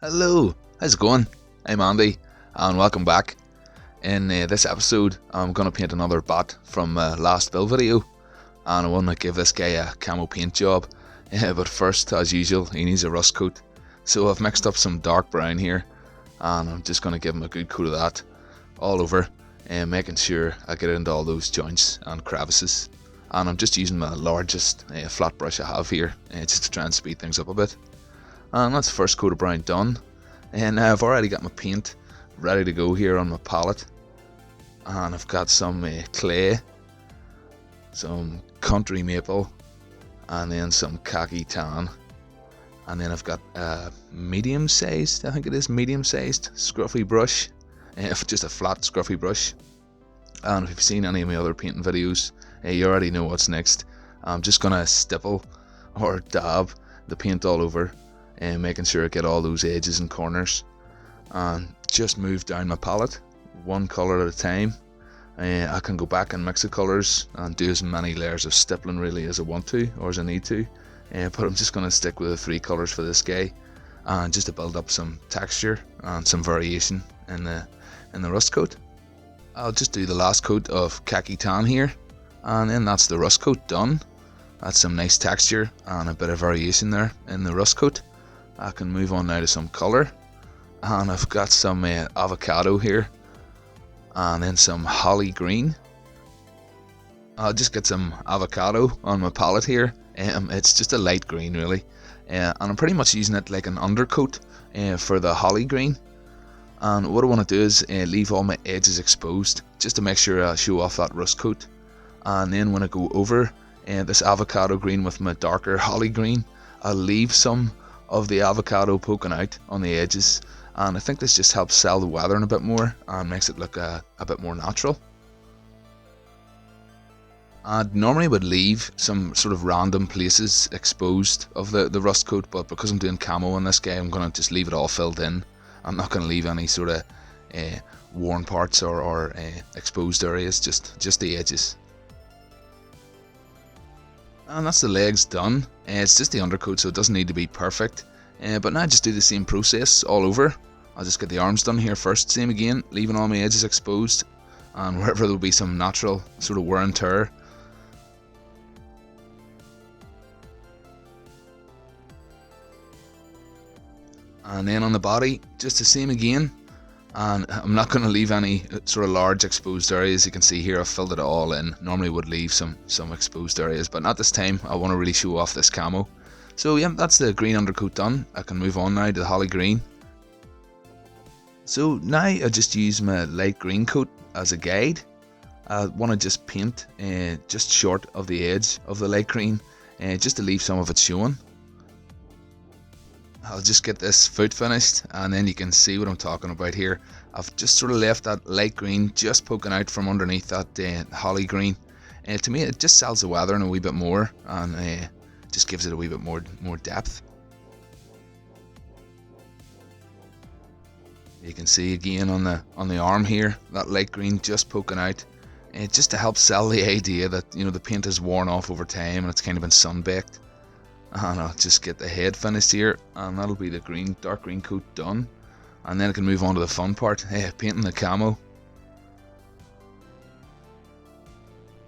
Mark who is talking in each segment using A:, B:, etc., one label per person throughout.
A: Hello, how's it going? I'm Andy, and welcome back. In this episode, I'm going to paint another bot from last build video, and I want to give this guy a camo paint job. But first, as usual, he needs a rust coat. So I've mixed up some dark brown here, and I'm just going to give him a good coat of that all over, and making sure I get into all those joints and crevices. And I'm just using my largest flat brush I have here, just to try and speed things up a bit. And that's the first coat of brown done. And I've already got my paint ready to go here on my palette. And I've got some clay, some country maple, and then some khaki tan. And then I've got a medium sized, I think it is medium sized scruffy brush. Just a flat scruffy brush. And if you've seen any of my other painting videos, you already know what's next. I'm just going to stipple or dab the paint all over, and making sure I get all those edges and corners, and just move down my palette one colour at a time. I can go back and mix the colours and do as many layers of stippling really as I want to, or as I need to, but I'm just going to stick with the 3 colours for this guy, and just to build up some texture and some variation in the rust coat. I'll just do the last coat of khaki tan here, and then that's the rust coat done. That's some nice texture and a bit of variation there in the rust coat. I can move on now to some colour, and I've got some avocado here, and then some holly green. I'll just get some avocado on my palette here. It's just a light green really, and I'm pretty much using it like an undercoat for the holly green. And what I want to do is leave all my edges exposed, just to make sure I show off that rust coat. And then when I go over this avocado green with my darker holly green, I'll leave some of the avocado poking out on the edges, and I think this just helps sell the weathering a bit more and makes it look a bit more natural. I normally would leave some sort of random places exposed of the rust coat, but because I'm doing camo on this guy, I'm going to just leave it all filled in. I'm not going to leave any sort of worn parts or exposed areas, just the edges. And that's the legs done. It's just the undercoat, so it doesn't need to be perfect. But now I just do the same process all over. I'll just get the arms done here first, same again, leaving all my edges exposed, and wherever there'll be some natural sort of wear and tear. And then on the body, just the same again. And I'm not going to leave any sort of large exposed areas. You can see here I've filled it all in. Normally would leave some exposed areas, but not this time. I want to really show off this camo. So yeah, that's the green undercoat done. I can move on now to the holly green. So now I just use my light green coat as a guide. I want to just paint just short of the edge of the light green, just to leave some of it showing. I'll just get this foot finished, and then you can see what I'm talking about here. I've just sort of left that light green just poking out from underneath that holly green. To me, it just sells the weathering a wee bit more, and just gives it a wee bit more depth. You can see again on the arm here, that light green just poking out, just to help sell the idea that the paint is worn off over time and it's kind of been sun-baked. And I'll just get the head finished here, and that'll be the dark green coat done. And then I can move on to the fun part, painting the camo.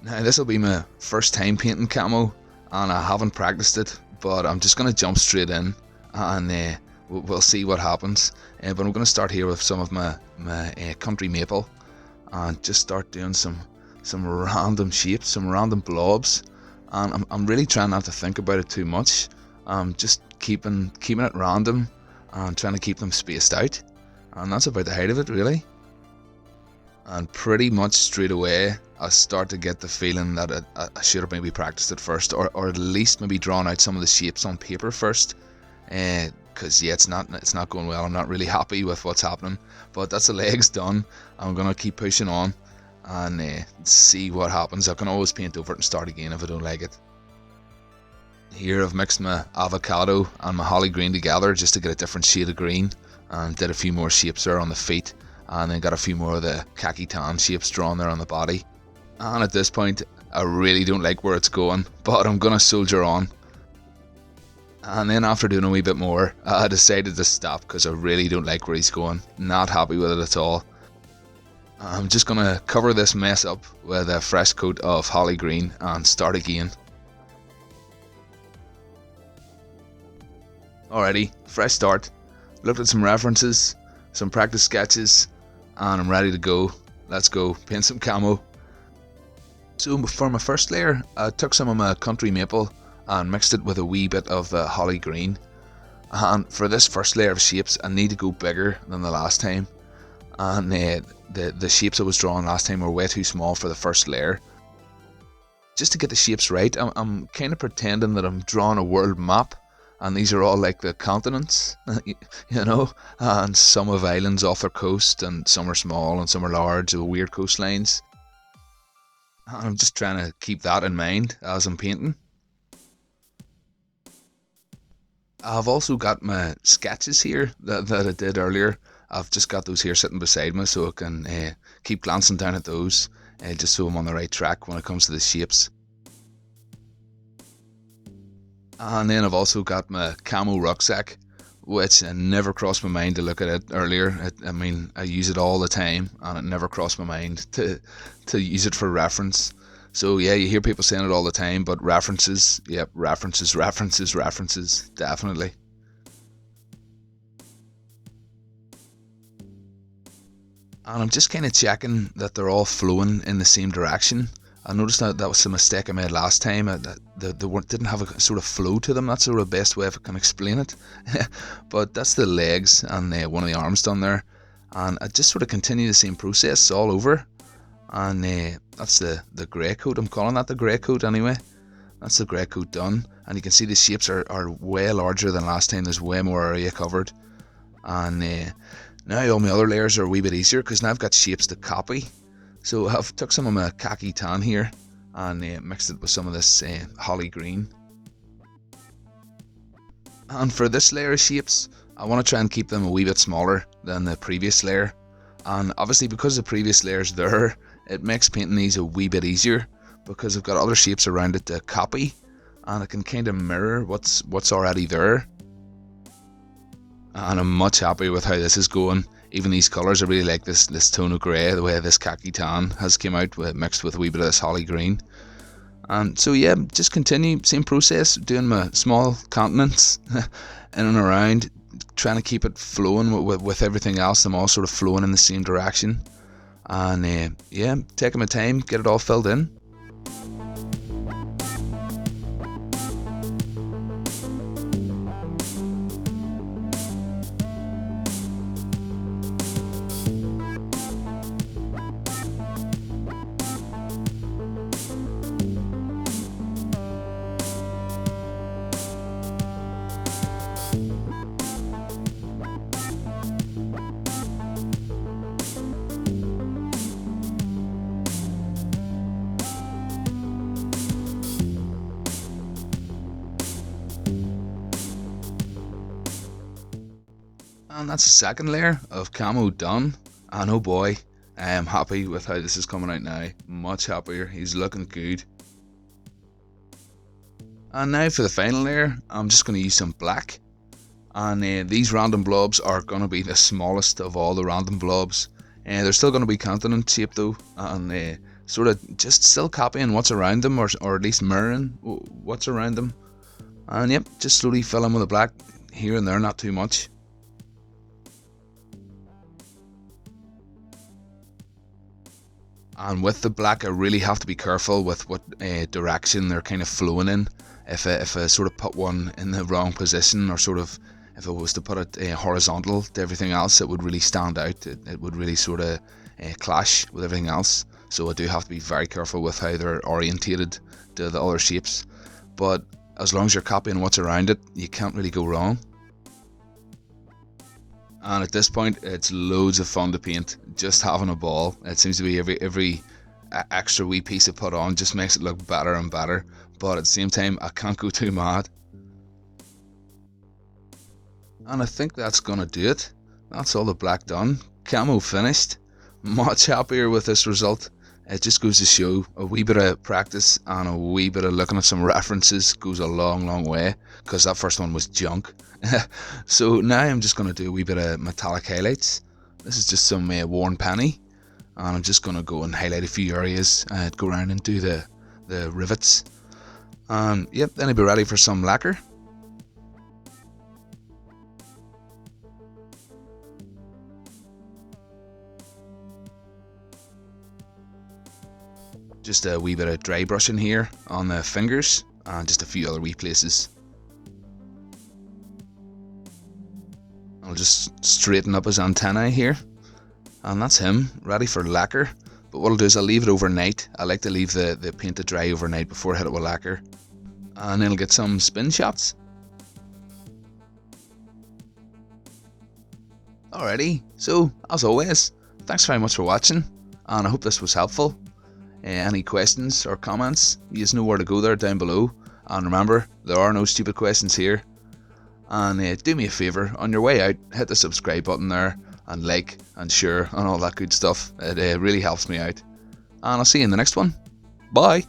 A: Now this will be my first time painting camo, and I haven't practiced it, but I'm just going to jump straight in, and we'll see what happens. But I'm going to start here with some of my country maple, and just start doing some random shapes, some random blobs. And I'm really trying not to think about it too much. Just keeping it random and trying to keep them spaced out. And that's about the height of it really. And pretty much straight away I start to get the feeling that I should have maybe practiced it first, or at least maybe drawn out some of the shapes on paper first. Because yeah, it's not going well. I'm not really happy with what's happening. But that's the legs done. I'm going to keep pushing on and see what happens. I can always paint over it and start again if I don't like it. Here I've mixed my avocado and my holly green together just to get a different shade of green, and did a few more shapes there on the feet, and then got a few more of the khaki tan shapes drawn there on the body. And at this point I really don't like where it's going, but I'm gonna soldier on. And then after doing a wee bit more, I decided to stop because I really don't like where he's going. Not happy with it at all. I'm just going to cover this mess up with a fresh coat of holly green and start again. Alrighty, fresh start. Looked at some references, some practice sketches, and I'm ready to go. Let's go, paint some camo. So for my first layer, I took some of my country maple and mixed it with a wee bit of holly green. And for this first layer of shapes, I need to go bigger than the last time. And the shapes I was drawing last time were way too small for the first layer. Just to get the shapes right, I'm kind of pretending that I'm drawing a world map. And these are all like the continents, you know, and some have islands off their coast, and some are small and some are large with weird coastlines. And I'm just trying to keep that in mind as I'm painting. I've also got my sketches here that I did earlier. I've just got those here sitting beside me so I can keep glancing down at those, just so I'm on the right track when it comes to the shapes. And then I've also got my camo rucksack, which never crossed my mind to look at it earlier. I mean, I use it all the time, and it never crossed my mind to use it for reference. So yeah, you hear people saying it all the time, but references, yep, references, definitely. And I'm just kind of checking that they're all flowing in the same direction. I noticed that was a mistake I made last time. They didn't have a sort of flow to them. That's sort of the best way I can explain it. But that's the legs and one of the arms done there. And I just sort of continue the same process all over. And that's the grey coat. I'm calling that the grey coat anyway. That's the grey coat done. And you can see the shapes are way larger than last time. There's way more area covered. And now all my other layers are a wee bit easier because now I've got shapes to copy. So I've took some of my khaki tan here and mixed it with some of this holly green. And for this layer of shapes, I want to try and keep them a wee bit smaller than the previous layer. And obviously because the previous layer's there, it makes painting these a wee bit easier because I've got other shapes around it to copy, and I can kind of mirror what's already there. And I'm much happier with how this is going. Even these colours, I really like this tone of grey, the way this khaki tan has came out mixed with a wee bit of this holly green. And so yeah, just continue, same process, doing my small continents in and around, trying to keep it flowing with everything else, them all sort of flowing in the same direction. And yeah, taking my time, get it all filled in. And that's the second layer of camo done. And oh boy, I am happy with how this is coming out now. Much happier, he's looking good. And now for the final layer, I'm just going to use some black. And these random blobs are going to be the smallest of all the random blobs. They're still going to be continent shaped though, and sort of just still copying what's around them, or at least mirroring what's around them. And yep, just slowly fill them with the black here and there, not too much. And with the black, I really have to be careful with what direction they're kind of flowing in. If I sort of put one in the wrong position, or sort of if I was to put it horizontal to everything else, it would really stand out. It would really sort of clash with everything else. So I do have to be very careful with how they're orientated to the other shapes. But as long as you're copying what's around it, you can't really go wrong. And at this point, it's loads of fun to paint, just having a ball. It seems to be every extra wee piece I put on just makes it look better and better, but at the same time, I can't go too mad. And I think that's gonna do it. That's all the black done. Camo finished. Much happier with this result. It just goes to show a wee bit of practice and a wee bit of looking at some references goes a long way, because that first one was junk. So now I'm just going to do a wee bit of metallic highlights. This is just some worn penny, and I'm just going to go and highlight a few areas, go around and do the rivets. Yep, then I'll be ready for some lacquer. Just a wee bit of dry brushing here on the fingers and just a few other wee places. I'll just straighten up his antennae here, and that's him ready for lacquer. But what I'll do is I'll leave it overnight. I like to leave the paint to dry overnight before I hit it with lacquer, and then I'll get some spin shots. Alrighty, so as always, thanks very much for watching, and I hope this was helpful. Any questions or comments, you just know where to go there down below. And remember, there are no stupid questions here. And do me a favour, on your way out, hit the subscribe button there, and like and share and all that good stuff. It really helps me out. And I'll see you in the next one. Bye.